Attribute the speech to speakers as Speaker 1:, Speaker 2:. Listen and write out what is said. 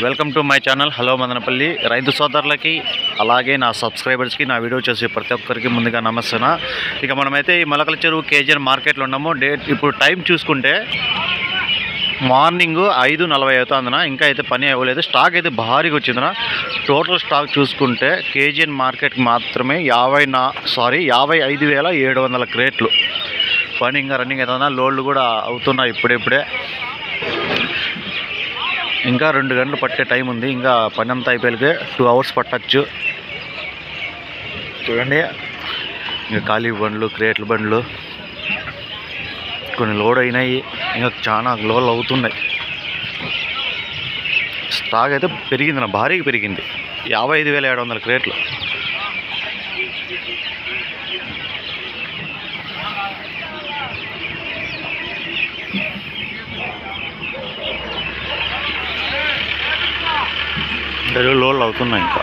Speaker 1: Welcome to my channel hello Madanapalle రైతు సోదరులకి అలాగే నా సబ్స్క్రైబర్స్కి నా వీడియో చూసి ప్రతి ఒక్కరికి ముందుగా నమస్తే. ఇక మనమైతే ఈ మొలకల చెరువు కేజీఎన్ మార్కెట్లో ఉన్నాము. ఇప్పుడు టైం చూసుకుంటే మార్నింగ్ 5:40 అవుతుందనా. ఇంకా అయితే పని అవ్వలేదు. స్టాక్ అయితే భారీగా వచ్చిందనా. టోటల్ స్టాక్ చూసుకుంటే కేజీఎన్ మార్కెట్కి మాత్రమే 55,700 క్రేట్లు. పని ఇంకా రన్నింగ్ అవుతుందన్నా. లోడ్లు కూడా అవుతున్నాయి ఇప్పుడే. ఇంకా 2 గంటలు పట్టే టైం ఉంది. ఇంకా పని అంతా అయిపోయి 2 అవర్స్ పట్టచ్చు. చూడండి, ఇంకా ఖాళీ బండ్లు, క్రేట్ల బండ్లు కొన్ని లోడ్ అయినాయి. ఇంకా చాలా లోడ్లు అవుతున్నాయి. స్టాక్ అయితే పెరిగింది, భారీగా పెరిగింది. 55,700 క్రేట్లు. లోడ్లు అవుతున్నాయి ఇంకా.